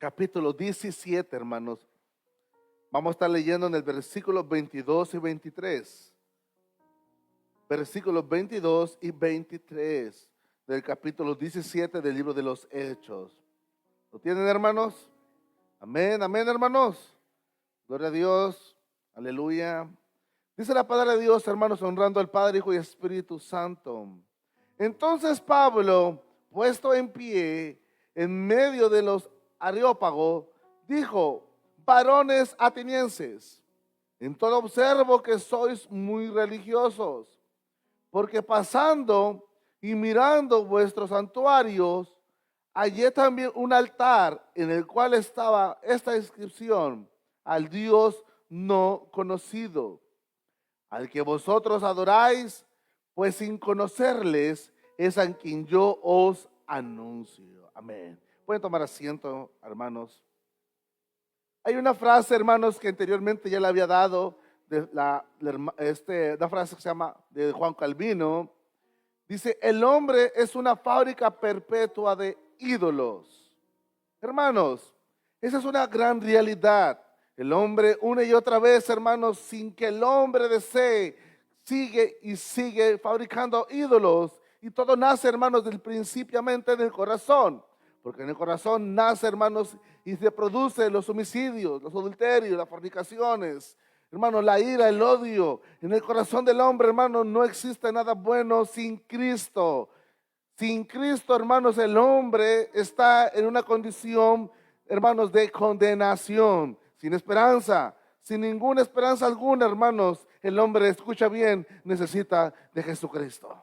capítulo 17, hermanos. Vamos a estar leyendo en el versículo 22 y 23. Versículos 22 y 23 del capítulo 17 del libro de los Hechos. ¿Lo tienen, hermanos? Amén, amén, hermanos. Gloria a Dios. Aleluya. Dice la palabra de Dios, hermanos, honrando al Padre, Hijo y Espíritu Santo. Entonces Pablo, puesto en pie en medio de los Areópagos, dijo: varones atenienses, en todo observo que sois muy religiosos, porque pasando y mirando vuestros santuarios, hallé también un altar en el cual estaba esta inscripción: al Dios no conocido, al que vosotros adoráis, pues sin conocerles es a quien yo os anuncio. Amén. Pueden tomar asiento, hermanos. Hay una frase, hermanos, que anteriormente ya le había dado, una frase que se llama de Juan Calvino. Dice: el hombre es una fábrica perpetua de ídolos. Hermanos, esa es una gran realidad. El hombre una y otra vez, hermanos, sin que el hombre desee, sigue y sigue fabricando ídolos. Y todo nace, hermanos, principalmente del corazón. Porque en el corazón nace, hermanos, y se producen los homicidios, los adulterios, las fornicaciones. Hermanos, la ira, el odio. En el corazón del hombre, hermanos, no existe nada bueno sin Cristo. Sin Cristo, hermanos, el hombre está en una condición, hermanos, de condenación, sin esperanza, sin ninguna esperanza alguna, hermanos. El hombre, escucha bien, necesita de Jesucristo.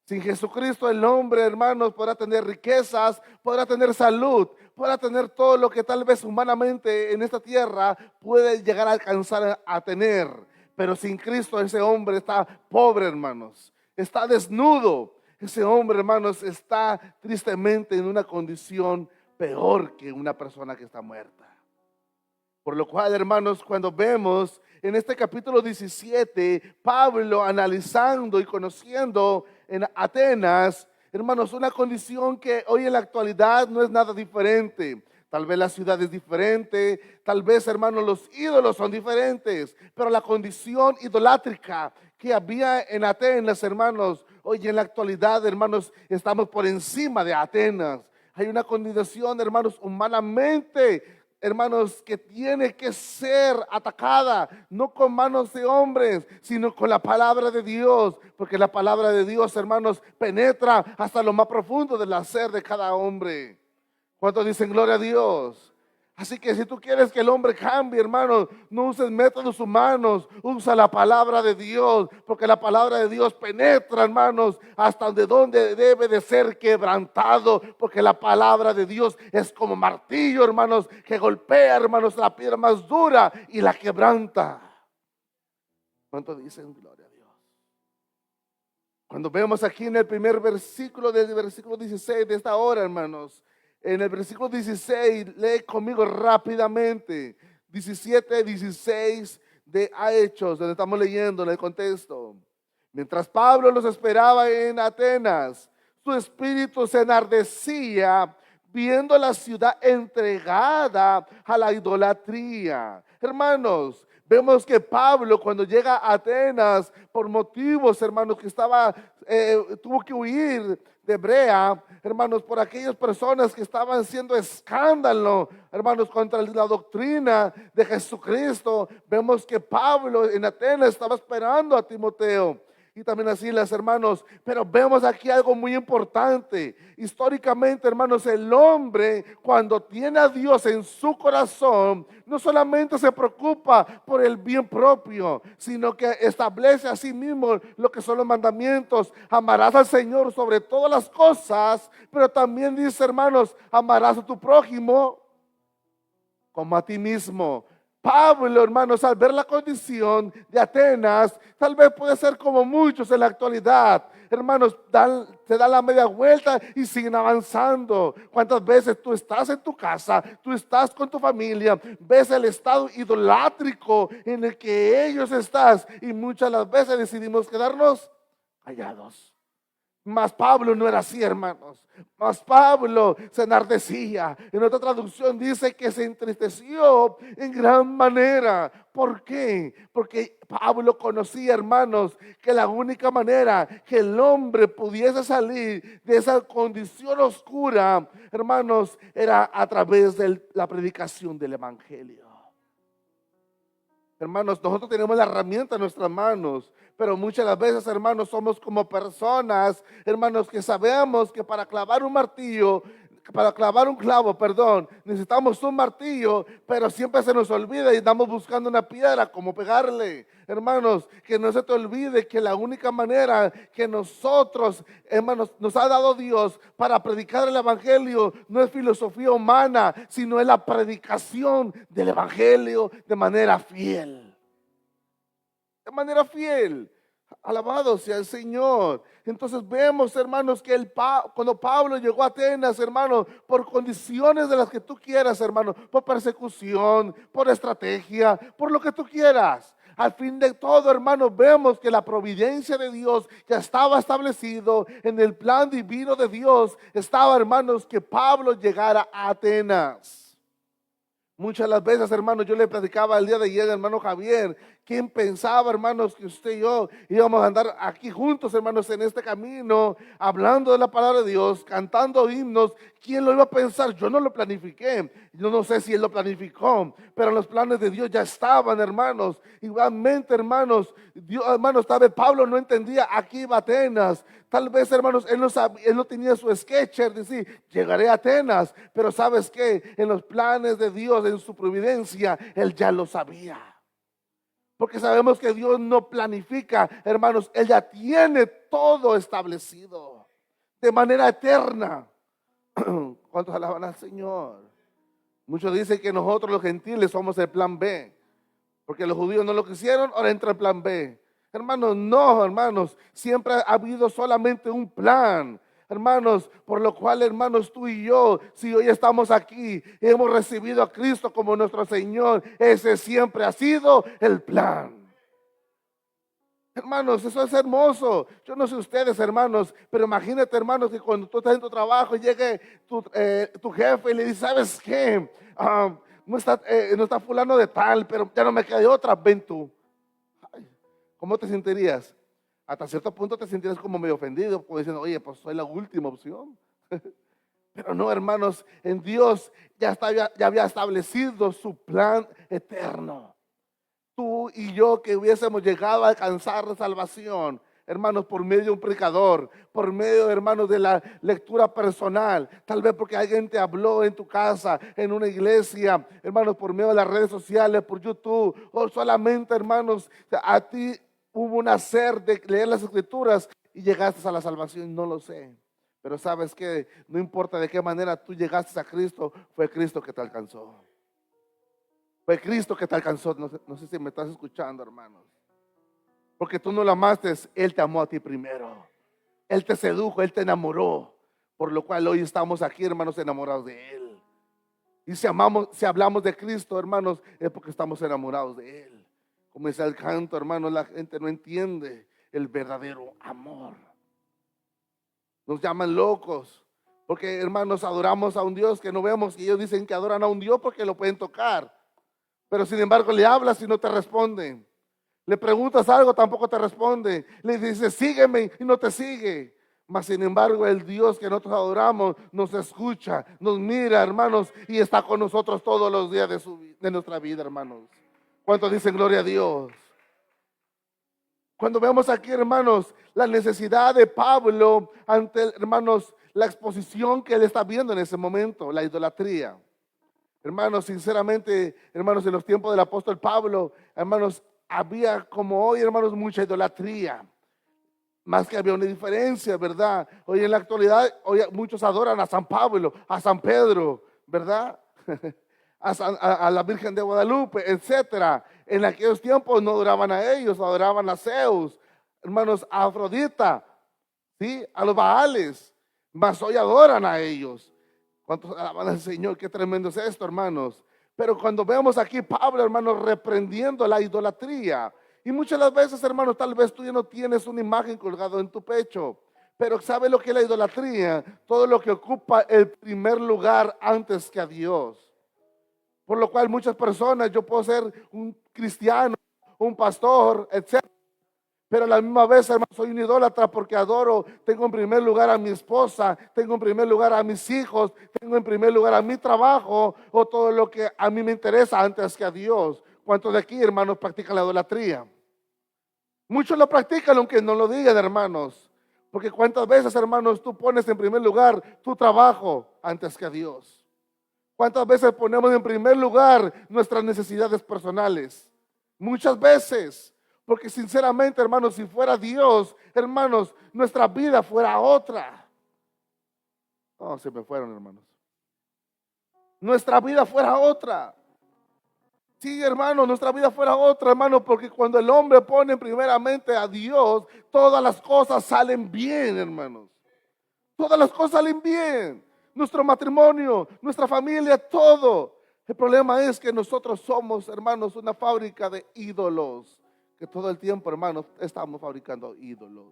Sin Jesucristo el hombre, hermanos, podrá tener riquezas, podrá tener salud, podrá tener todo lo que tal vez humanamente en esta tierra puede llegar a alcanzar a tener. Pero sin Cristo ese hombre está pobre, hermanos, está desnudo. Ese hombre, hermanos, está tristemente en una condición peor que una persona que está muerta. Por lo cual, hermanos, cuando vemos en este capítulo 17, Pablo analizando y conociendo en Atenas, hermanos, una condición que hoy en la actualidad no es nada diferente. Tal vez la ciudad es diferente, tal vez, hermanos, los ídolos son diferentes, pero la condición idolátrica que había en Atenas, hermanos, hoy en la actualidad, hermanos, estamos por encima de Atenas. Hay una condición, hermanos, humanamente, hermanos, que tiene que ser atacada, no con manos de hombres, sino con la palabra de Dios, porque la palabra de Dios, hermanos, penetra hasta lo más profundo del ser de cada hombre. ¿Cuántos dicen gloria a Dios? Así que si tú quieres que el hombre cambie, hermano, no uses métodos humanos, usa la palabra de Dios, porque la palabra de Dios penetra, hermanos, hasta donde debe de ser quebrantado, porque la palabra de Dios es como martillo, hermanos, que golpea, hermanos, la piedra más dura y la quebranta. ¿Cuántos dicen gloria a Dios? Cuando vemos aquí en el primer versículo del versículo 16 de esta hora, hermanos, en el versículo 16, lee conmigo rápidamente, 17, 16 de Hechos, donde estamos leyendo en el contexto. Mientras Pablo los esperaba en Atenas, su espíritu se enardecía viendo la ciudad entregada a la idolatría. Hermanos, vemos que Pablo, cuando llega a Atenas, por motivos, hermanos, que tuvo que huir de Berea, hermanos, por aquellas personas que estaban haciendo escándalo, hermanos, contra la doctrina de Jesucristo. Vemos que Pablo en Atenas estaba esperando a Timoteo y también así las hermanos, pero vemos aquí algo muy importante. Históricamente, hermanos, el hombre cuando tiene a Dios en su corazón, no solamente se preocupa por el bien propio, sino que establece a sí mismo lo que son los mandamientos. Amarás al Señor sobre todas las cosas, pero también dice, hermanos, amarás a tu prójimo como a ti mismo. Pablo, hermanos, al ver la condición de Atenas, tal vez puede ser como muchos en la actualidad. Hermanos, se dan la media vuelta y siguen avanzando. ¿Cuántas veces tú estás en tu casa, tú estás con tu familia, ves el estado idolátrico en el que ellos están y muchas las veces decidimos quedarnos callados? Mas Pablo no era así, hermanos. Mas Pablo se enardecía. En otra traducción dice que se entristeció en gran manera. ¿Por qué? Porque Pablo conocía, hermanos, que la única manera que el hombre pudiese salir de esa condición oscura, hermanos, era a través de la predicación del evangelio. Hermanos, nosotros tenemos la herramienta en nuestras manos, pero muchas de las veces, hermanos, somos como personas, hermanos, que sabemos que para clavar un martillo, para clavar un clavo, perdón, necesitamos un martillo, pero siempre se nos olvida y estamos buscando una piedra como pegarle. Hermanos, que no se te olvide que la única manera que nosotros, hermanos, nos ha dado Dios para predicar el evangelio no es filosofía humana, sino es la predicación del evangelio de manera fiel. De manera fiel. Alabado sea el Señor. Entonces vemos, hermanos, que cuando Pablo llegó a Atenas, hermanos, por condiciones de las que tú quieras, hermanos, por persecución, por estrategia, por lo que tú quieras. Al fin de todo, hermanos, vemos que la providencia de Dios ya estaba establecido en el plan divino de Dios. Estaba, hermanos, que Pablo llegara a Atenas. Muchas de las veces, hermanos, yo le platicaba el día de ayer, hermano Javier, ¿quién pensaba, hermanos, que usted y yo íbamos a andar aquí juntos, hermanos, en este camino, hablando de la palabra de Dios, cantando himnos? ¿Quién lo iba a pensar? Yo no lo planifiqué. Yo no sé si él lo planificó, pero los planes de Dios ya estaban, hermanos. Igualmente, hermanos, Dios, hermanos, tal vez Pablo no entendía, aquí iba a Atenas. Tal vez, hermanos, él no tenía su sketcher, decir, llegaré a Atenas. Pero ¿sabes qué? En los planes de Dios, en su providencia, él ya lo sabía. Porque sabemos que Dios no planifica, hermanos, Él ya tiene todo establecido de manera eterna. ¿Cuántos alaban al Señor? Muchos dicen que nosotros los gentiles somos el plan B, porque los judíos no lo quisieron, ahora entra el plan B. Hermanos, no, hermanos, siempre ha habido solamente un plan. Hermanos, por lo cual, hermanos, tú y yo, si hoy estamos aquí, hemos recibido a Cristo como nuestro Señor, ese siempre ha sido el plan. Hermanos, eso es hermoso. Yo no sé ustedes, hermanos, pero imagínate, hermanos, que cuando tú estás en tu trabajo llegue tu jefe y le dice, ¿sabes qué? No está fulano de tal, pero ya no me queda de otra, ven tú. Ay, ¿cómo te sentirías? Hasta cierto punto te sentirías como medio ofendido, como diciendo, oye, pues soy la última opción. Pero no, hermanos, en Dios ya había establecido su plan eterno. Tú y yo que hubiésemos llegado a alcanzar la salvación, hermanos, por medio de un predicador, por medio, hermanos, de la lectura personal, tal vez porque alguien te habló en tu casa, en una iglesia, hermanos, por medio de las redes sociales, por YouTube, o solamente, hermanos, a ti hubo un nacer de leer las escrituras y llegaste a la salvación, no lo sé. Pero sabes que no importa de qué manera tú llegaste a Cristo, fue Cristo que te alcanzó. Fue Cristo que te alcanzó. No sé si me estás escuchando, hermanos. Porque tú no lo amaste, Él te amó a ti primero. Él te sedujo, Él te enamoró. Por lo cual hoy estamos aquí, hermanos, enamorados de Él. Y si hablamos de Cristo, hermanos, es porque estamos enamorados de Él. Como dice el canto, hermanos, la gente no entiende el verdadero amor. Nos llaman locos. Porque, hermanos, adoramos a un Dios que no vemos. Y ellos dicen que adoran a un Dios porque lo pueden tocar. Pero sin embargo le hablas y no te responde. Le preguntas algo, tampoco te responde. Le dices, sígueme y no te sigue. Mas sin embargo el Dios que nosotros adoramos nos escucha, nos mira, hermanos, y está con nosotros todos los días de nuestra vida, hermanos. ¿Cuántos dicen gloria a Dios? Cuando vemos aquí, hermanos, la necesidad de Pablo ante, hermanos, la exposición que él está viendo en ese momento, la idolatría. Hermanos, sinceramente, hermanos, en los tiempos del apóstol Pablo, hermanos, había como hoy, hermanos, mucha idolatría. Más que había una diferencia, ¿verdad? Hoy en la actualidad, hoy muchos adoran a San Pablo, a San Pedro, ¿verdad? A la Virgen de Guadalupe, etcétera. En aquellos tiempos no adoraban a ellos, adoraban a Zeus, hermanos, a Afrodita, ¿sí? A los Baales, mas hoy adoran a ellos. ¿Cuántos alaban al Señor? Qué tremendo es esto, hermanos. Pero cuando vemos aquí Pablo, hermanos, reprendiendo la idolatría. Y muchas de las veces, hermanos, tal vez tú ya no tienes una imagen colgada en tu pecho. Pero ¿sabe lo que es la idolatría? Todo lo que ocupa el primer lugar antes que a Dios. Por lo cual muchas personas, yo puedo ser un cristiano, un pastor, etcétera, pero a la misma vez, hermano, soy un idólatra porque adoro, tengo en primer lugar a mi esposa, tengo en primer lugar a mis hijos, tengo en primer lugar a mi trabajo o todo lo que a mí me interesa antes que a Dios. ¿Cuántos de aquí, hermanos, practican la idolatría? Muchos lo practican aunque no lo digan, hermanos. Porque cuántas veces, hermanos, tú pones en primer lugar tu trabajo antes que a Dios. ¿Cuántas veces ponemos en primer lugar nuestras necesidades personales? Muchas veces. Porque sinceramente, hermanos, si fuera Dios, hermanos, nuestra vida fuera otra. No, se me fueron, hermanos. Nuestra vida fuera otra. Sí, hermano, nuestra vida fuera otra, hermano, porque cuando el hombre pone primeramente a Dios, todas las cosas salen bien, hermanos. Todas las cosas salen bien. Nuestro matrimonio, nuestra familia, todo. El problema es que nosotros somos, hermanos, una fábrica de ídolos. Que todo el tiempo, hermanos, estamos fabricando ídolos.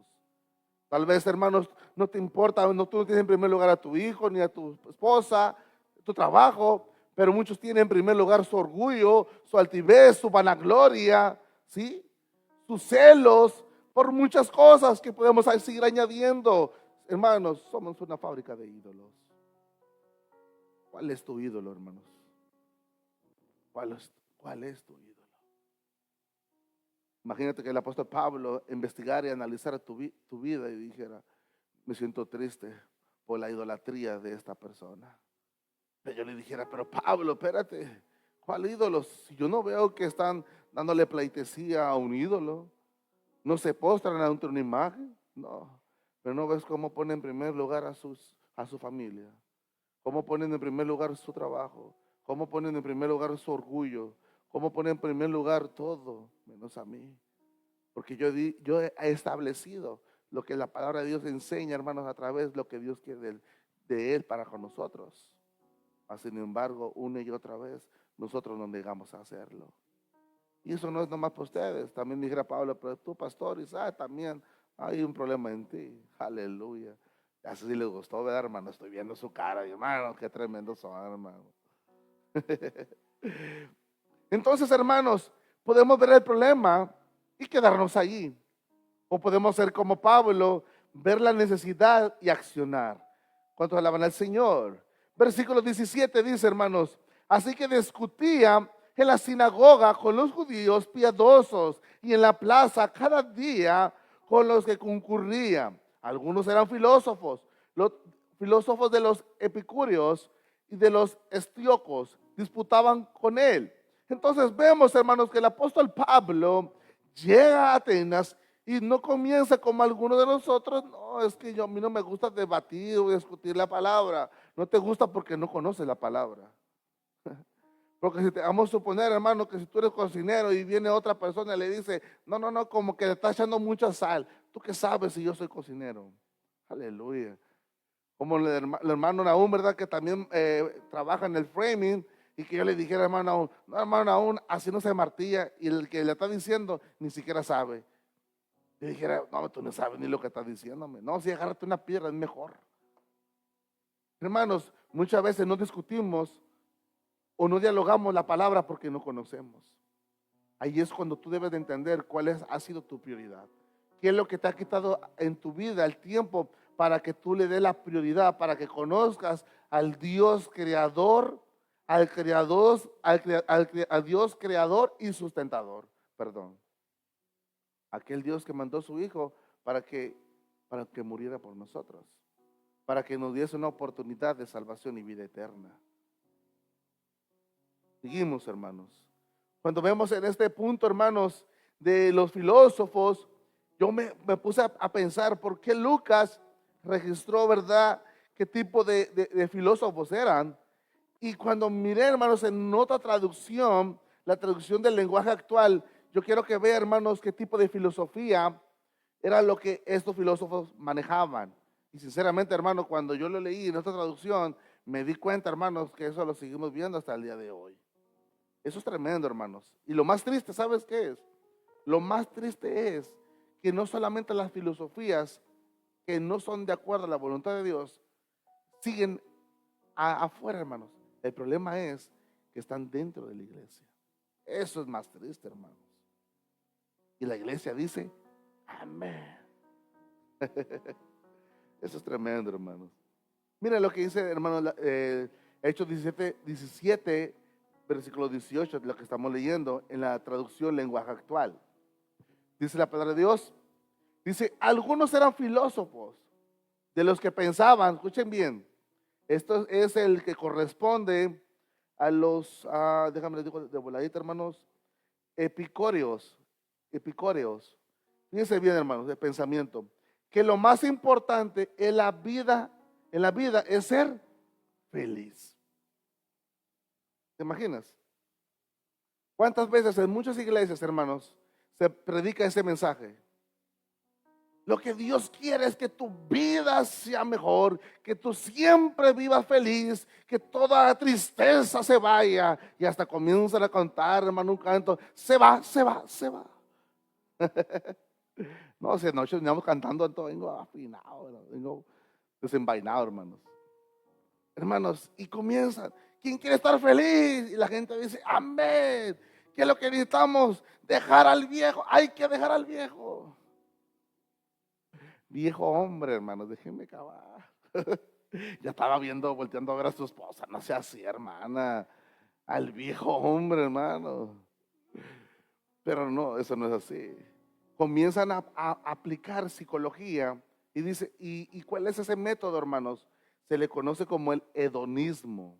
Tal vez, hermanos, no te importa, no, tú no tienes en primer lugar a tu hijo, ni a tu esposa, tu trabajo, pero muchos tienen en primer lugar su orgullo, su altivez, su vanagloria, ¿sí? Sus celos, por muchas cosas que podemos seguir añadiendo. Hermanos, somos una fábrica de ídolos. ¿Cuál es tu ídolo, hermanos? ¿Cuál es tu ídolo? Imagínate que el apóstol Pablo investigara y analizara tu vida y dijera, me siento triste por la idolatría de esta persona. Pero yo le dijera, pero Pablo, espérate, ¿cuál ídolo? Si yo no veo que están dándole pleitesía a un ídolo, no se postran ante una imagen, no. Pero no ves cómo ponen en primer lugar a su familia, cómo ponen en primer lugar su trabajo, cómo ponen en primer lugar su orgullo, cómo ponen en primer lugar todo, menos a mí. Porque yo he establecido lo que la palabra de Dios enseña, hermanos, a través de lo que Dios quiere de Él para con nosotros. Sin embargo, una y otra vez, nosotros nos negamos a hacerlo. Y eso no es nomás para ustedes. También dijera Pablo, pero tú, pastor, y también hay un problema en ti. Aleluya. Así les gustó, ¿verdad, hermano? Estoy viendo su cara, y, hermano, qué tremendo son, hermano. Entonces, hermanos, podemos ver el problema y quedarnos allí. O podemos ser como Pablo, ver la necesidad y accionar. ¿Cuántos alaban al Señor? Versículo 17 dice, hermanos, así que discutía en la sinagoga con los judíos piadosos y en la plaza cada día con los que concurrían. Algunos eran filósofos, los filósofos de los epicúreos y de los estíocos disputaban con él. Entonces vemos, hermanos, que el apóstol Pablo llega a Atenas y no comienza como algunos de nosotros. No, es que a mí no me gusta debatir o discutir la palabra. No te gusta porque no conoces la palabra. Porque si te vamos a suponer, hermano, que si tú eres cocinero y viene otra persona y le dice, no, como que le está echando mucha sal. ¿Tú qué sabes si yo soy cocinero? Aleluya. Como el hermano Nahum, ¿verdad? Que también trabaja en el framing, y que yo le dijera, hermano Nahum, no, hermano Nahum, así no se martilla, y el que le está diciendo ni siquiera sabe. Yo dijera, no, tú no sabes ni lo que estás diciéndome. No, si agárrate una piedra es mejor. Hermanos, muchas veces no discutimos o no dialogamos la palabra porque no conocemos. Ahí es cuando tú debes de entender ha sido tu prioridad. ¿Qué es lo que te ha quitado en tu vida el tiempo para que tú le des la prioridad, para que conozcas al Dios creador, al Dios creador y sustentador? Perdón. Aquel Dios que mandó a su Hijo para que muriera por nosotros, para que nos diese una oportunidad de salvación y vida eterna. Seguimos, hermanos. Cuando vemos en este punto, hermanos, de los filósofos, yo me puse a pensar por qué Lucas registró, ¿verdad?, qué tipo de filósofos eran. Y cuando miré, hermanos, en otra traducción, la traducción del lenguaje actual, yo quiero que vean, hermanos, qué tipo de filosofía era lo que estos filósofos manejaban. Y sinceramente, hermanos, cuando yo lo leí en esta traducción, me di cuenta, hermanos, que eso lo seguimos viendo hasta el día de hoy. Eso es tremendo, hermanos. Y lo más triste, ¿sabes qué es? Lo más triste es que no solamente las filosofías que no son de acuerdo a la voluntad de Dios siguen afuera, hermanos. El problema es que están dentro de la iglesia. Eso es más triste, hermanos. Y la iglesia dice, amén. Eso es tremendo, hermanos. Mira lo que dice, hermanos, Hechos 17, versículo 18, lo que estamos leyendo en la traducción lenguaje actual. Dice la palabra de Dios. Dice, algunos eran filósofos, de los que pensaban, escuchen bien, esto es el que corresponde a los, déjame les digo de voladita, hermanos, epicúreos. Fíjense bien, hermanos, de pensamiento, que lo más importante en la vida es ser feliz. ¿Te imaginas? ¿Cuántas veces en muchas iglesias, hermanos, se predica ese mensaje? Lo que Dios quiere es que tu vida sea mejor, que tú siempre vivas feliz, que toda tristeza se vaya. Y hasta comienzan a cantar, hermano, un canto, se va, se va, se va. No, si anoche veníamos cantando, entonces vengo afinado, vengo desenvainado, hermanos. Hermanos, y comienzan, ¿quién quiere estar feliz? Y la gente dice, amén. ¿Qué es lo que necesitamos? Dejar al viejo, hay que dejar al viejo. Viejo hombre, hermanos, déjenme acabar. Ya estaba volteando a ver a su esposa. No sea así, hermana. Al viejo hombre, hermano. Pero no, eso no es así. Comienzan a aplicar psicología y dice, ¿y cuál es ese método, hermanos? Se le conoce como el hedonismo.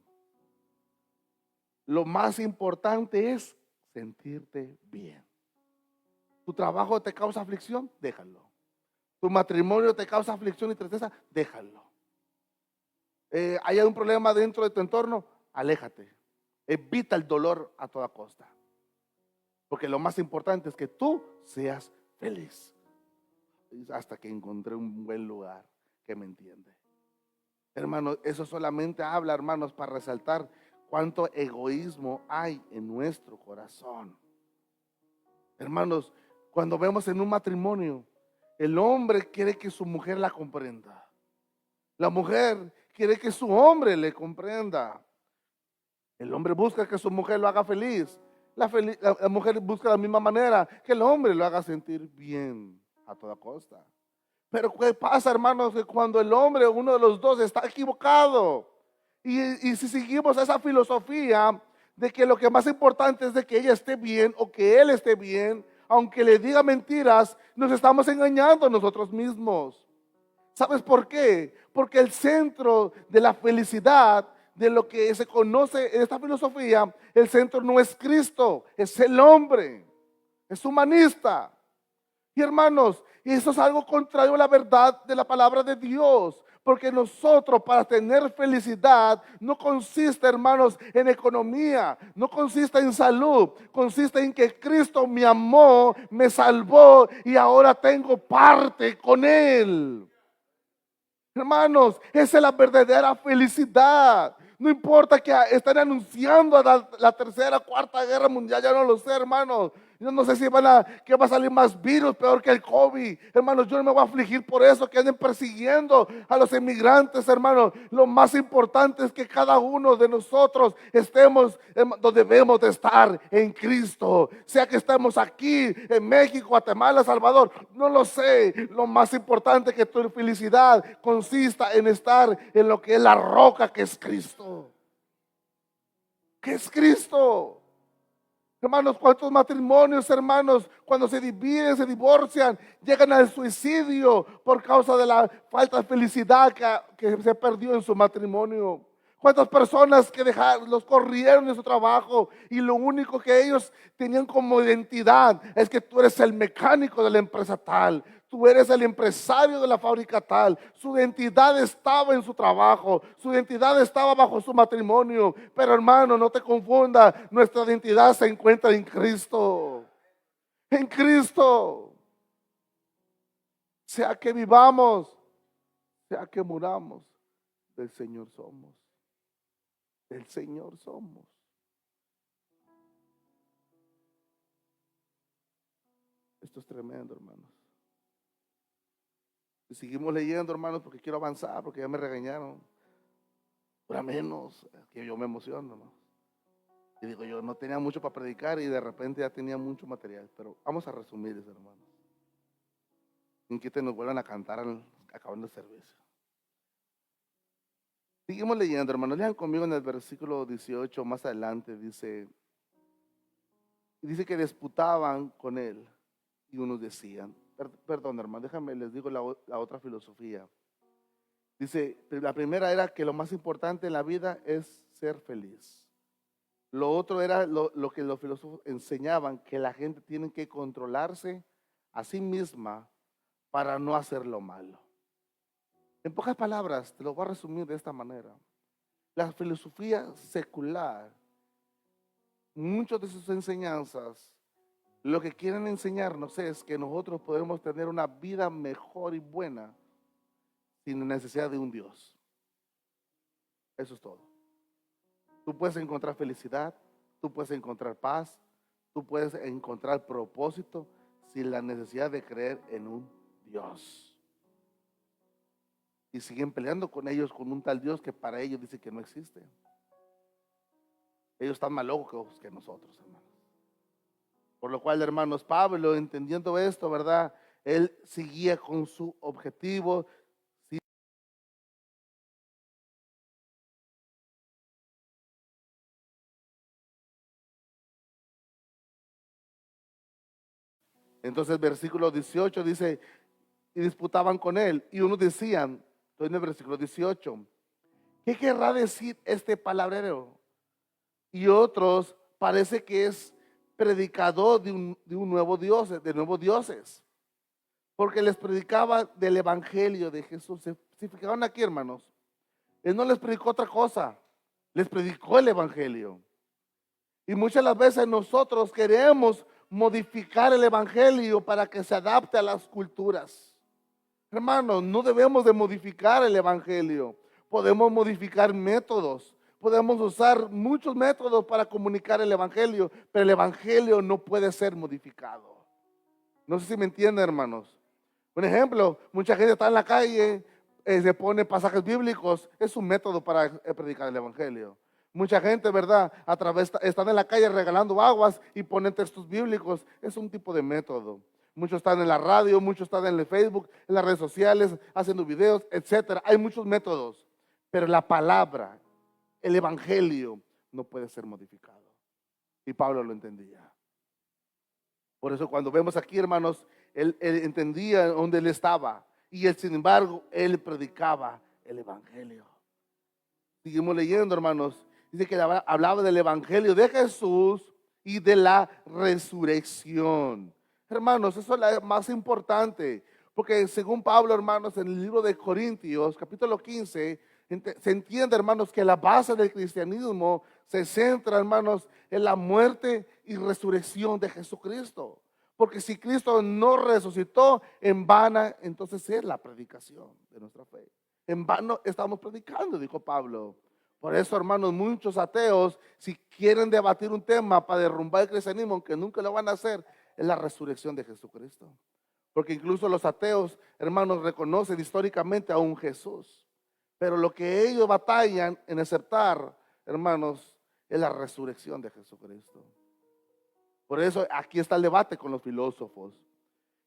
Lo más importante es sentirte bien. ¿Tu trabajo te causa aflicción? Déjalo. ¿Tu matrimonio te causa aflicción y tristeza? Déjalo. ¿Hay un problema dentro de tu entorno? Aléjate. Evita el dolor a toda costa. Porque lo más importante es que tú seas feliz. Hasta que encontré un buen lugar que me entiende. Hermanos, eso solamente habla, hermanos, para resaltar cuánto egoísmo hay en nuestro corazón. Hermanos, cuando vemos en un matrimonio, el hombre quiere que su mujer la comprenda. La mujer quiere que su hombre le comprenda. El hombre busca que su mujer lo haga feliz. La mujer busca de la misma manera que el hombre lo haga sentir bien a toda costa. Pero ¿qué pasa, hermanos? Que cuando el hombre, uno de los dos, está equivocado. Y si seguimos esa filosofía de que lo que más importante es de que ella esté bien o que él esté bien, aunque le diga mentiras, nos estamos engañando nosotros mismos. ¿Sabes por qué? Porque el centro de la felicidad, de lo que se conoce en esta filosofía, el centro no es Cristo, es el hombre, es humanista. Y hermanos, eso es algo contrario a la verdad de la palabra de Dios. Porque nosotros para tener felicidad no consiste, hermanos, en economía, no consiste en salud, consiste en que Cristo me amó, me salvó y ahora tengo parte con Él. Hermanos, esa es la verdadera felicidad. No importa que estén anunciando la tercera, cuarta guerra mundial, ya no lo sé, hermanos. Yo no sé si que va a salir más virus peor que el COVID. Hermanos, yo no me voy a afligir por eso, que anden persiguiendo a los inmigrantes, hermanos. Lo más importante es que cada uno de nosotros estemos donde debemos de estar, en Cristo. Sea que estemos aquí, en México, Guatemala, Salvador, no lo sé. Lo más importante es que tu felicidad consista en estar en lo que es la roca, que es Cristo. ¿Qué es Cristo? Hermanos, ¿cuántos matrimonios, hermanos, cuando se dividen, se divorcian, llegan al suicidio por causa de la falta de felicidad que se perdió en su matrimonio? ¿Cuántas personas que los corrieron de su trabajo y lo único que ellos tenían como identidad es que tú eres el mecánico de la empresa tal? Tú eres el empresario de la fábrica tal. Su identidad estaba en su trabajo. Su identidad estaba bajo su matrimonio. Pero hermano, no te confunda. Nuestra identidad se encuentra en Cristo. En Cristo. Sea que vivamos, sea que muramos, del Señor somos. Del Señor somos. Esto es tremendo, hermanos. Y seguimos leyendo, hermanos, porque quiero avanzar, porque ya me regañaron. Dura menos, que yo me emociono, ¿no? Y digo, yo no tenía mucho para predicar y de repente ya tenía mucho material. Pero vamos a resumir eso, hermanos. En que te nos vuelvan a cantar acabando el servicio. Seguimos leyendo, hermanos. Lean conmigo en el versículo 18, más adelante, dice que disputaban con él y unos decían, perdón, hermano, déjame, les digo la otra filosofía. Dice, la primera era que lo más importante en la vida es ser feliz. Lo otro era lo que los filósofos enseñaban, que la gente tiene que controlarse a sí misma para no hacer lo malo. En pocas palabras, te lo voy a resumir de esta manera. La filosofía secular, muchas de sus enseñanzas, lo que quieren enseñarnos es que nosotros podemos tener una vida mejor y buena sin necesidad de un Dios. Eso es todo. Tú puedes encontrar felicidad, tú puedes encontrar paz, tú puedes encontrar propósito sin la necesidad de creer en un Dios. Y siguen peleando con ellos con un tal Dios que para ellos dice que no existe. Ellos están más locos que nosotros, hermanos. Por lo cual, hermanos, Pablo, entendiendo esto, ¿verdad? Él seguía con su objetivo. Entonces, versículo 18 dice, y disputaban con él, y unos decían, estoy en el versículo 18, ¿qué querrá decir este palabrero? Y otros, parece que es predicador de un nuevo Dios, de nuevos dioses, porque les predicaba del evangelio de Jesús. ¿Se fijaron aquí, hermanos? Él no les predicó otra cosa, les predicó el evangelio. Y muchas las veces nosotros queremos modificar el evangelio para que se adapte a las culturas. Hermanos, no debemos de modificar el evangelio. Podemos modificar métodos. Podemos usar muchos métodos para comunicar el evangelio, pero el evangelio no puede ser modificado. No sé si me entienden, hermanos. Un ejemplo, mucha gente está en la calle, se pone pasajes bíblicos, es un método para predicar el evangelio. Mucha gente, ¿verdad? Están en la calle regalando aguas y ponen textos bíblicos, es un tipo de método. Muchos están en la radio, muchos están en el Facebook, en las redes sociales, haciendo videos, etcétera. Hay muchos métodos, pero la palabra, el evangelio, no puede ser modificado. Y Pablo lo entendía. Por eso cuando vemos aquí, hermanos, él entendía dónde él estaba y él, sin embargo, él predicaba el evangelio. Seguimos leyendo, hermanos. Dice que hablaba del evangelio de Jesús y de la resurrección. Hermanos, eso es lo más importante, porque según Pablo, hermanos, en el libro de Corintios, capítulo 15, se entiende, hermanos, que la base del cristianismo se centra, hermanos, en la muerte y resurrección de Jesucristo. Porque si Cristo no resucitó, en vana, entonces es la predicación de nuestra fe. En vano estamos predicando, dijo Pablo. Por eso, hermanos, muchos ateos, si quieren debatir un tema para derrumbar el cristianismo, aunque nunca lo van a hacer, es la resurrección de Jesucristo. Porque incluso los ateos, hermanos, reconocen históricamente a un Jesús. Pero lo que ellos batallan en aceptar, hermanos, es la resurrección de Jesucristo. Por eso aquí está el debate con los filósofos.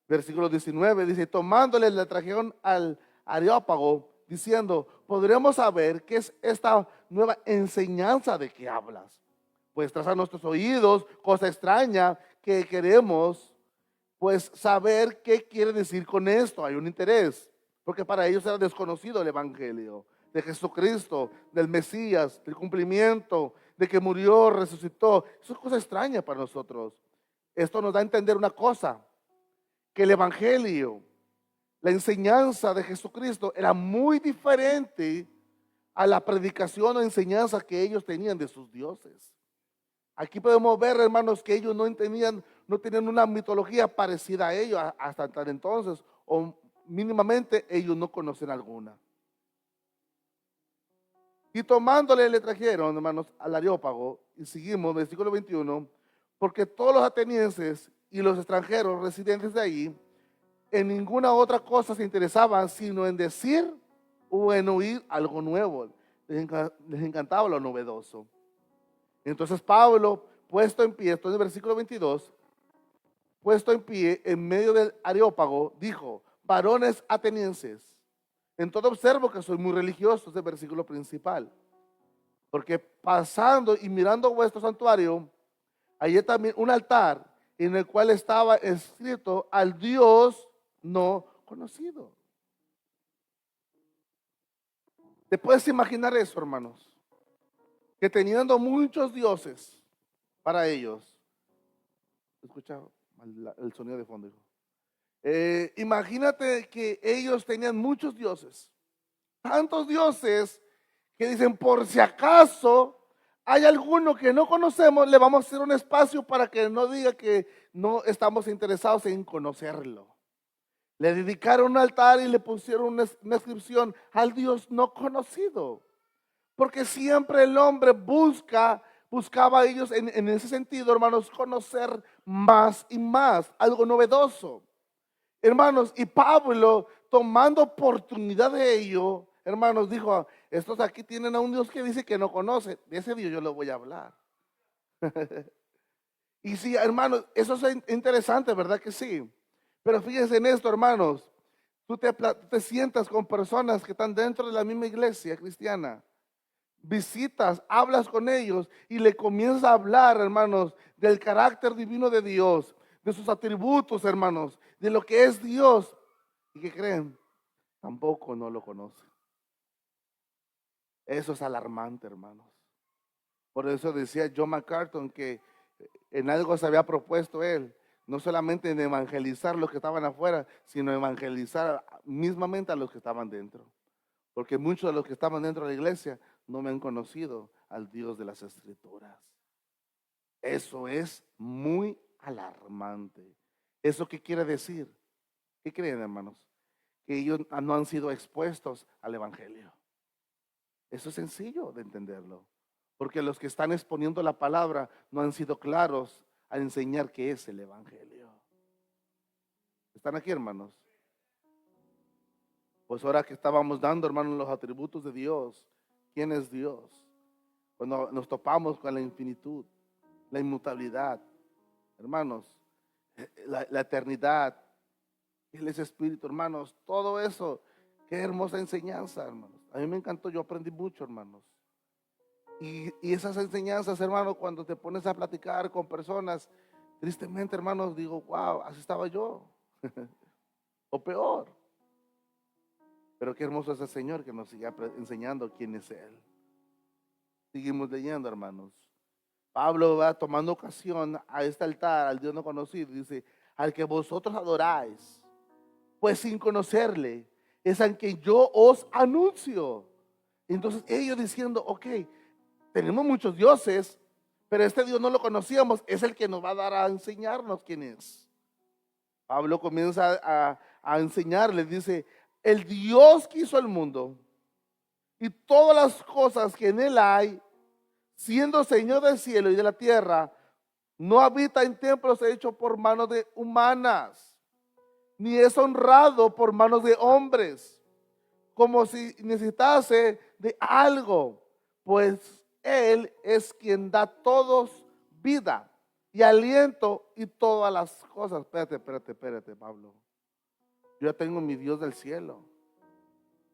Versículo 19 dice, tomándole le trajeron al Areópago, diciendo, ¿podremos saber qué es esta nueva enseñanza de que hablas? Pues tras a nuestros oídos, cosa extraña que queremos, pues saber qué quiere decir con esto. Hay un interés, porque para ellos era desconocido el evangelio de Jesucristo, del Mesías, del cumplimiento, de que murió, resucitó. Eso es cosa extraña para nosotros. Esto nos da a entender una cosa, que el evangelio, la enseñanza de Jesucristo era muy diferente a la predicación o enseñanza que ellos tenían de sus dioses. Aquí podemos ver, hermanos, que ellos no tenían una mitología parecida a ellos hasta tal entonces, o mínimamente ellos no conocen alguna. Y tomándole le trajeron, hermanos, al Areópago, y seguimos, versículo 21, porque todos los atenienses y los extranjeros residentes de ahí en ninguna otra cosa se interesaban, sino en decir o en oír algo nuevo. Les encantaba lo novedoso. Entonces Pablo, puesto en pie, esto es el versículo 22, puesto en pie en medio del Areópago, dijo: varones atenienses, en todo observo que soy muy religioso. Es el versículo principal. Porque pasando y mirando vuestro santuario, hallé también un altar en el cual estaba escrito: al Dios no conocido. ¿Te puedes imaginar eso, hermanos? Que teniendo muchos dioses para ellos, escucha el sonido de fondo, hijo. Imagínate que ellos tenían muchos dioses, tantos dioses, que dicen: por si acaso hay alguno que no conocemos, le vamos a hacer un espacio para que no diga que no estamos interesados en conocerlo. Le dedicaron un altar y le pusieron una inscripción: al Dios no conocido. Porque siempre el hombre buscaba a ellos en ese sentido, hermanos, conocer más y más, algo novedoso. Hermanos, y Pablo, tomando oportunidad de ello, hermanos, dijo: estos aquí tienen a un Dios que dice que no conoce. De ese Dios yo le voy a hablar. Y sí, hermanos, eso es interesante, ¿verdad que sí? Pero fíjense en esto, hermanos. Tú te sientas con personas que están dentro de la misma iglesia cristiana, visitas, hablas con ellos y le comienzas a hablar, hermanos, del carácter divino de Dios, de sus atributos, hermanos, de lo que es Dios. ¿Y qué creen? Tampoco no lo conocen. Eso es alarmante, hermanos. Por eso decía John MacArthur que en algo se había propuesto él, no solamente en evangelizar los que estaban afuera, sino evangelizar mismamente a los que estaban dentro. Porque muchos de los que estaban dentro de la iglesia no me han conocido al Dios de las Escrituras. Eso es muy alarmante. ¿Eso qué quiere decir? ¿Qué creen, hermanos? Que ellos no han sido expuestos al evangelio. Eso es sencillo de entenderlo. Porque los que están exponiendo la palabra no han sido claros al enseñar qué es el evangelio. ¿Están aquí, hermanos? Pues ahora que estábamos dando, hermanos, los atributos de Dios, ¿quién es Dios? Cuando nos topamos con la infinitud, la inmutabilidad, hermanos, la eternidad, Él es espíritu, hermanos, todo eso, qué hermosa enseñanza, hermanos. A mí me encantó, yo aprendí mucho, hermanos. Y esas enseñanzas, hermanos, cuando te pones a platicar con personas, tristemente, hermanos, digo: wow, así estaba yo, o peor. Pero qué hermoso es el Señor que nos sigue enseñando quién es Él. Seguimos leyendo, hermanos. Pablo va tomando ocasión a este altar, al Dios no conocido, dice: al que vosotros adoráis, pues sin conocerle, es al que yo os anuncio. Entonces ellos diciendo: ok, tenemos muchos dioses, pero este Dios no lo conocíamos, es el que nos va a dar a enseñarnos quién es. Pablo comienza a enseñarles, dice: el Dios que hizo el mundo y todas las cosas que en él hay, siendo Señor del cielo y de la tierra, no habita en templos hechos por manos de humanas, ni es honrado por manos de hombres, como si necesitase de algo, pues Él es quien da a todos vida y aliento y todas las cosas. Espérate, Pablo. Yo ya tengo mi Dios del cielo,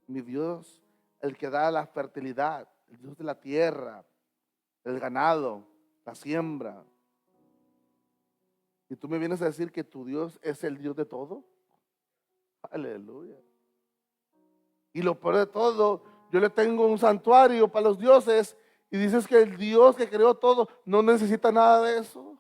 mi Dios, el que da la fertilidad, el Dios de la tierra, el ganado, la siembra. Y tú me vienes a decir que tu Dios es el Dios de todo. Aleluya. Y lo peor de todo, yo le tengo un santuario para los dioses y dices que el Dios que creó todo no necesita nada de eso.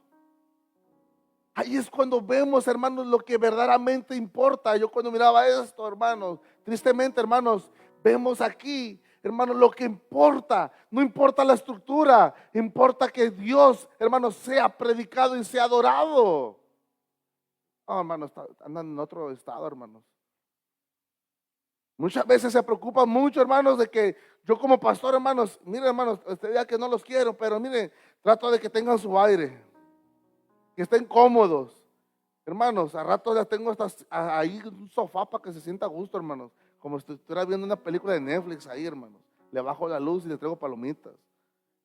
Ahí es cuando vemos, hermanos, lo que verdaderamente importa. Yo cuando miraba esto, hermanos, tristemente, hermanos, vemos aquí, hermanos, lo que importa. No importa la estructura, importa que Dios, hermanos, sea predicado y sea adorado. No, hermanos, andan en otro estado, hermanos. Muchas veces se preocupan mucho, hermanos, de que yo como pastor, hermanos, miren, hermanos, este día que no los quiero, pero miren, trato de que tengan su aire, que estén cómodos. Hermanos, a ratos ya tengo ahí un sofá para que se sienta a gusto, hermanos. Como si estuviera viendo una película de Netflix ahí, hermanos. Le bajo la luz y le traigo palomitas.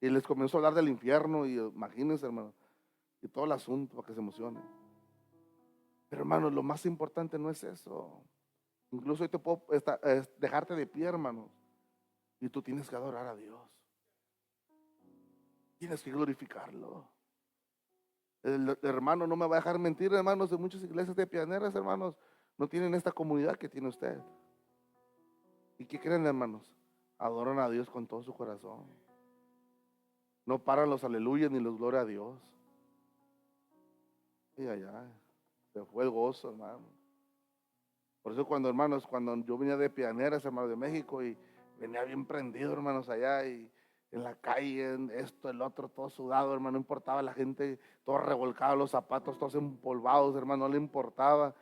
Y les comienzo a hablar del infierno y imagínense, hermanos. Y todo el asunto para que se emocionen. Pero hermanos, lo más importante no es eso. Incluso hoy te puedo dejarte de pie, hermanos. Y tú tienes que adorar a Dios. Tienes que glorificarlo. El hermano no me va a dejar mentir, hermanos, de muchas iglesias de pianeras, hermanos, no tienen esta comunidad que tiene usted. ¿Y qué creen, hermanos? Adoran a Dios con todo su corazón. No paran los aleluyas ni los gloria a Dios. Y allá se fue el gozo, hermano. Por eso hermanos, cuando yo venía de pianeras, hermanos, de México, y venía bien prendido, hermanos, allá y en la calle, en esto, el otro, todo sudado, hermano, no importaba la gente, todo revolcado, los zapatos todos empolvados, hermano, no le importaba.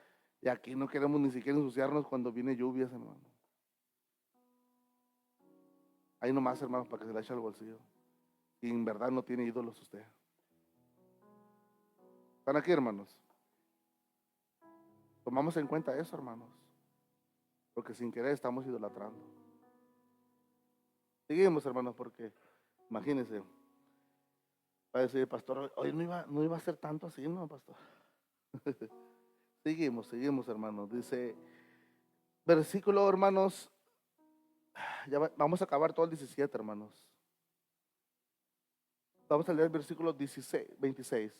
Y aquí no queremos ni siquiera ensuciarnos cuando viene lluvias, hermano. Ahí nomás, hermanos, para que se le eche al bolsillo. Y en verdad no tiene ídolos usted. ¿Están aquí, hermanos? Tomamos en cuenta eso, hermanos. Porque sin querer estamos idolatrando. Seguimos, hermanos, porque imagínense. Va a decir, pastor, hoy no iba a ser tanto así, ¿no, pastor? Seguimos, hermanos. Dice, versículo, hermanos, vamos a acabar todo el 17, hermanos. Vamos a leer el versículo 16, 26.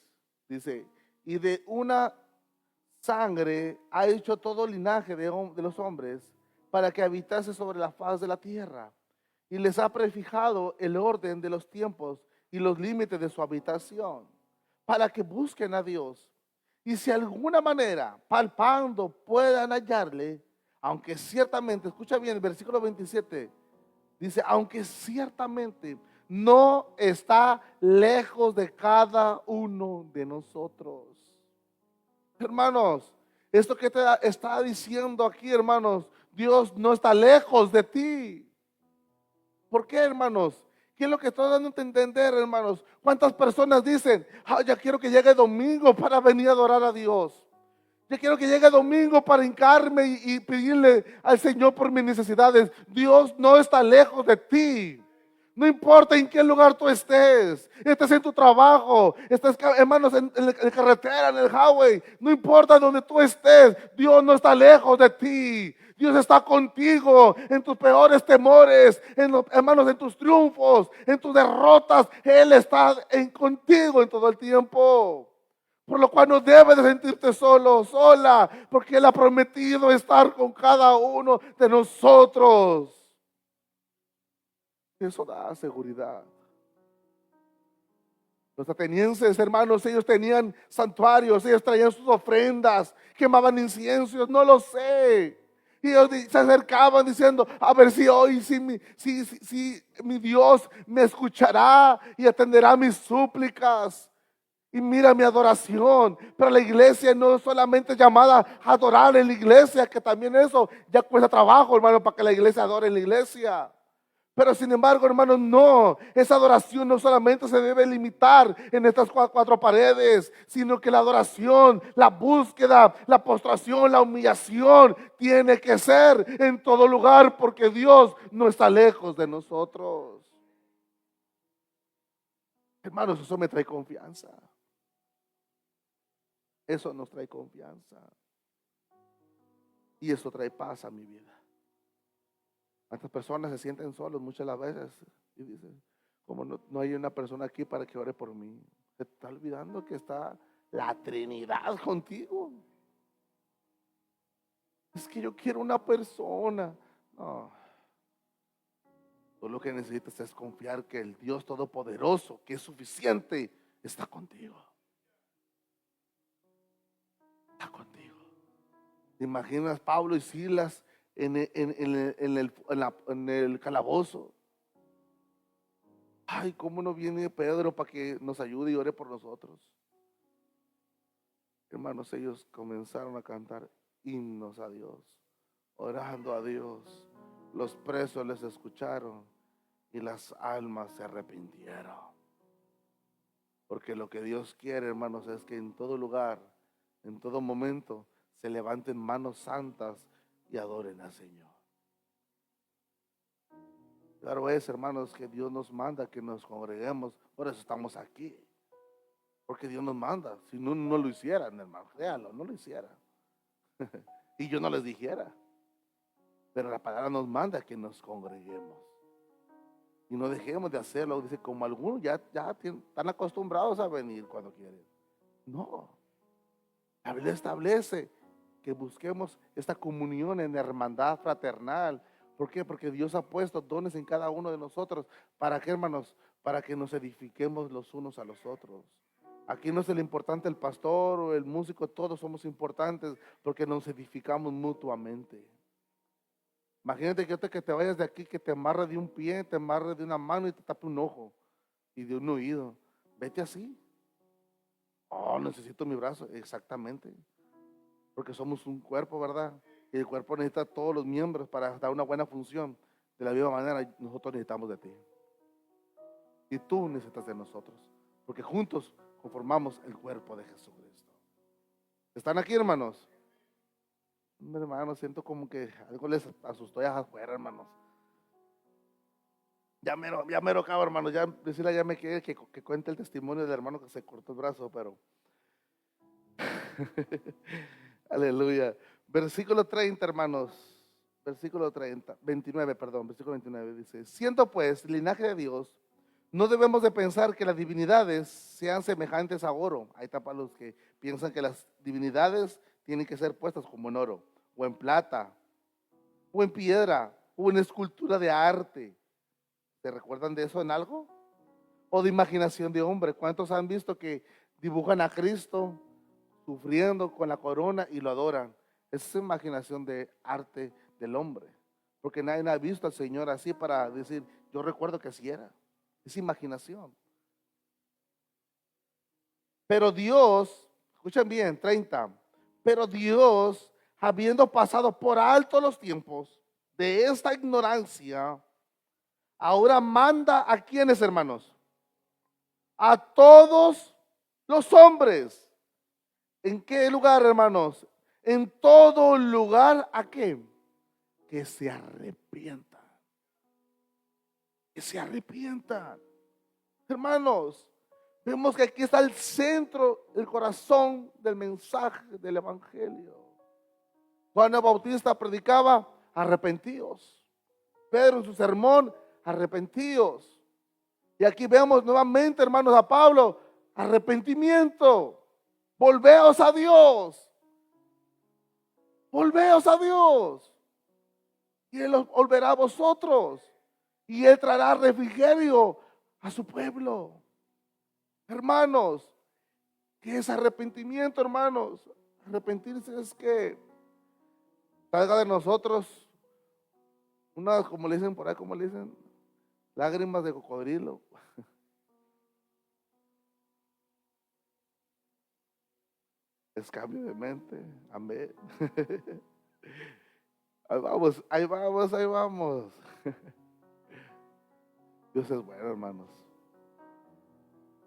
Dice, y de una sangre ha hecho todo linaje de los hombres para que habitase sobre la faz de la tierra. Y les ha prefijado el orden de los tiempos y los límites de su habitación, para que busquen a Dios. Y si de alguna manera, palpando, puedan hallarle, aunque ciertamente, escucha bien el versículo 27, dice, aunque ciertamente no está lejos de cada uno de nosotros. Hermanos, esto que te está diciendo aquí, hermanos, Dios no está lejos de ti. ¿Por qué, hermanos? ¿Qué es lo que estoy dando a entender, hermanos? ¿Cuántas personas dicen, ya quiero que llegue domingo para venir a adorar a Dios? Ya quiero que llegue domingo para hincarme y pedirle al Señor por mis necesidades. Dios no está lejos de ti. No importa en qué lugar tú estés en tu trabajo, estés, hermanos, en la carretera, en el highway, no importa donde tú estés, Dios no está lejos de ti. Dios está contigo en tus peores temores, hermanos, en tus triunfos, en tus derrotas. Él está contigo en todo el tiempo. Por lo cual no debes de sentirte solo, sola, porque Él ha prometido estar con cada uno de nosotros. Eso da seguridad. Los atenienses, hermanos, ellos tenían santuarios, ellos traían sus ofrendas, quemaban inciensos, no lo sé. Y ellos se acercaban diciendo, a ver si hoy, si mi Dios me escuchará y atenderá mis súplicas. Y mira mi adoración. Pero la iglesia no es solamente llamada a adorar en la iglesia, que también eso ya cuesta trabajo, hermano, para que la iglesia adore en la iglesia. Pero sin embargo, hermanos, no, esa adoración no solamente se debe limitar en estas cuatro paredes, sino que la adoración, la búsqueda, la postración, la humillación tiene que ser en todo lugar, porque Dios no está lejos de nosotros. Hermanos, eso me trae confianza. Eso nos trae confianza. Y eso trae paz a mi vida. Estas personas se sienten solos muchas las veces y dicen, como no hay una persona aquí para que ore por mí. Se está olvidando que está la Trinidad contigo. Es que yo quiero una persona. No. Tú lo que necesitas es confiar que el Dios Todopoderoso, que es suficiente, está contigo. Está contigo. ¿Te imaginas Pablo y Silas en el calabozo? Ay, ¿cómo no viene Pedro para que nos ayude y ore por nosotros? Hermanos, ellos comenzaron a cantar himnos a Dios, orando a Dios. Los presos les escucharon y las almas se arrepintieron. Porque lo que Dios quiere, hermanos, es que en todo lugar, en todo momento se levanten manos santas y adoren al Señor. Claro es, hermanos, que Dios nos manda que nos congreguemos, por eso estamos aquí, porque Dios nos manda. Si no, no lo hicieran, hermano, créanlo, no lo hicieran. Y yo no les dijera, pero la palabra nos manda que nos congreguemos y no dejemos de hacerlo. Dice, como algunos ya están acostumbrados a venir cuando quieren. No, la Biblia establece que busquemos esta comunión en hermandad fraternal. ¿Por qué? Porque Dios ha puesto dones en cada uno de nosotros. ¿Para qué, hermanos? Para que nos edifiquemos los unos a los otros. Aquí no es el importante el pastor o el músico, todos somos importantes porque nos edificamos mutuamente. Imagínate que te vayas de aquí, que te amarre de un pie, te amarre de una mano y te tape un ojo y de un oído. Vete así. Oh, necesito mi brazo. Exactamente. Porque somos un cuerpo, ¿verdad? Y el cuerpo necesita todos los miembros para dar una buena función. De la misma manera, nosotros necesitamos de ti. Y tú necesitas de nosotros. Porque juntos conformamos el cuerpo de Jesucristo. ¿Están aquí, hermanos? Hermanos, siento como que algo les asustó allá afuera, hermanos. Ya mero acabo, hermanos. Decirle ya me quiere que cuente el testimonio del hermano que se cortó el brazo, pero aleluya. Versículo 30, hermanos. Versículo 30, 29, perdón, versículo 29 dice: siendo pues linaje de Dios, no debemos de pensar que las divinidades sean semejantes a oro. Ahí está para los que piensan que las divinidades tienen que ser puestas como en oro, o en plata, o en piedra, o en escultura de arte. ¿Se recuerdan de eso en algo? O de imaginación de hombre. ¿Cuántos han visto que dibujan a Cristo sufriendo con la corona y lo adoran? Esa es imaginación de arte del hombre. Porque nadie ha visto al Señor así para decir, yo recuerdo que así era. Es imaginación. Pero Dios, escuchen bien, 30. Pero Dios, habiendo pasado por alto los tiempos de esta ignorancia, ahora manda a quienes, hermanos, a todos los hombres. ¿En qué lugar, hermanos? En todo lugar, ¿a qué? Que se arrepientan. Que se arrepientan. Hermanos, vemos que aquí está el centro, el corazón del mensaje del evangelio. Juan el Bautista predicaba, arrepentíos. Pedro en su sermón, arrepentíos. Y aquí vemos nuevamente, hermanos, a Pablo, arrepentimiento. Volveos a Dios. Volveos a Dios. Y Él os volverá a vosotros. Y Él traerá refrigerio a su pueblo. Hermanos, ¿qué es arrepentimiento, hermanos? Arrepentirse es que salga de nosotros unas, como le dicen por ahí, como le dicen, lágrimas de cocodrilo. Es cambio de mente. Amén. Ahí vamos, ahí vamos, ahí vamos. Dios es bueno, hermanos.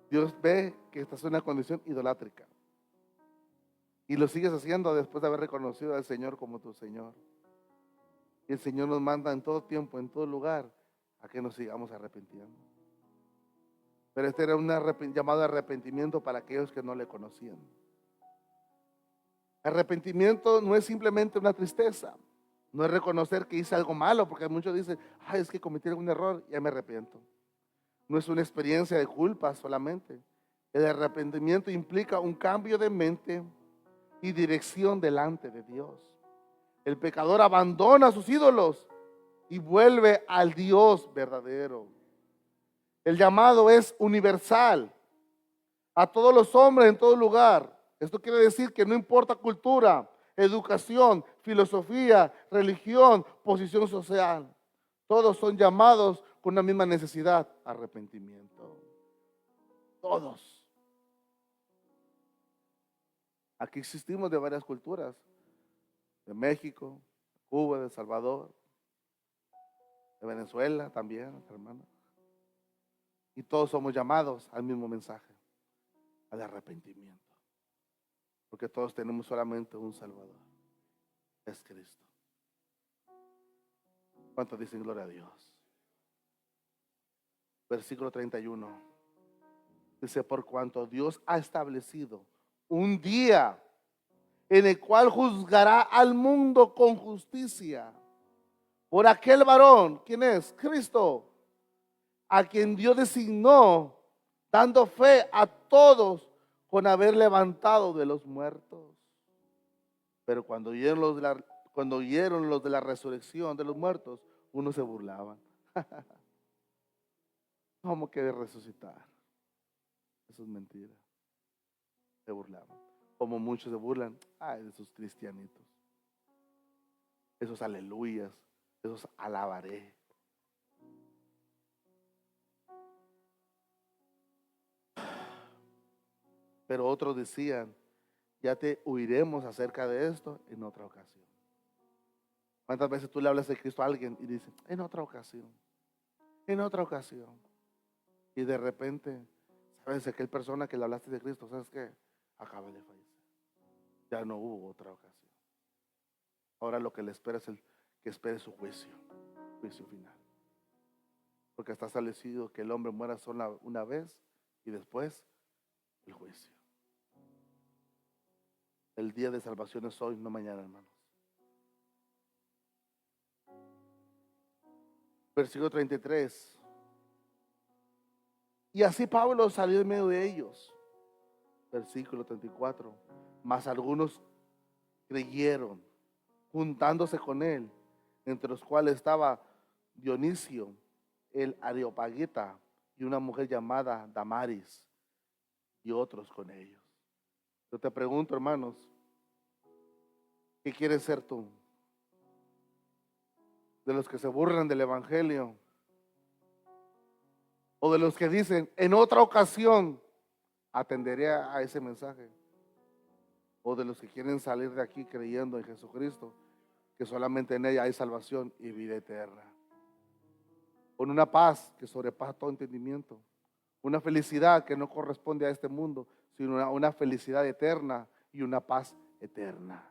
Dios ve que estás en una condición idolátrica. Y lo sigues haciendo después de haber reconocido al Señor como tu Señor. Y el Señor nos manda en todo tiempo, en todo lugar, a que nos sigamos arrepintiendo. Pero este era un llamado de arrepentimiento para aquellos que no le conocían. Arrepentimiento no es simplemente una tristeza. No es reconocer que hice algo malo, porque muchos dicen, ay, es que cometí algún error, ya me arrepiento. No es una experiencia de culpa solamente. El arrepentimiento implica un cambio de mente y dirección delante de Dios. El pecador abandona sus ídolos y vuelve al Dios verdadero. El llamado es universal a todos los hombres en todo lugar. Esto quiere decir que no importa cultura, educación, filosofía, religión, posición social. Todos son llamados con una misma necesidad, arrepentimiento. Todos. Aquí existimos de varias culturas, de México, Cuba, de El Salvador, de Venezuela también, hermano. Y todos somos llamados al mismo mensaje, al arrepentimiento. Porque todos tenemos solamente un Salvador. Es Cristo. ¿Cuántos dicen gloria a Dios? Versículo 31. Dice, por cuanto Dios ha establecido un día en el cual juzgará al mundo con justicia por aquel varón, ¿quién es? Cristo, a quien Dios designó, dando fe a todos con haber levantado de los muertos. Pero cuando oyeron los de la resurrección de los muertos, unos se burlaban. ¿Cómo que de resucitar? Eso es mentira. Se burlaban. Como muchos se burlan, ay, de esos cristianitos, esos aleluyas, esos alabaré. Pero otros decían, ya te oiremos acerca de esto en otra ocasión. ¿Cuántas veces tú le hablas de Cristo a alguien y dices, en otra ocasión, en otra ocasión? Y de repente, sabes, aquel persona que le hablaste de Cristo, ¿sabes qué? Acaba de fallecer. Ya no hubo otra ocasión. Ahora lo que le espera es que espere su juicio final. Porque está establecido que el hombre muera solo una vez y después el juicio. El día de salvación es hoy, no mañana, hermanos. Versículo 33. Y así Pablo salió en medio de ellos. Versículo 34. Mas algunos creyeron, juntándose con él, entre los cuales estaba Dionisio, el Areopagita, y una mujer llamada Damaris, y otros con ellos. Yo te pregunto, hermanos, ¿qué quieres ser tú? ¿De los que se burlan del evangelio? ¿O de los que dicen, en otra ocasión atenderé a ese mensaje? ¿O de los que quieren salir de aquí creyendo en Jesucristo, que solamente en ella hay salvación y vida eterna? Con una paz que sobrepasa todo entendimiento, una felicidad que no corresponde a este mundo, sino una felicidad eterna y una paz eterna.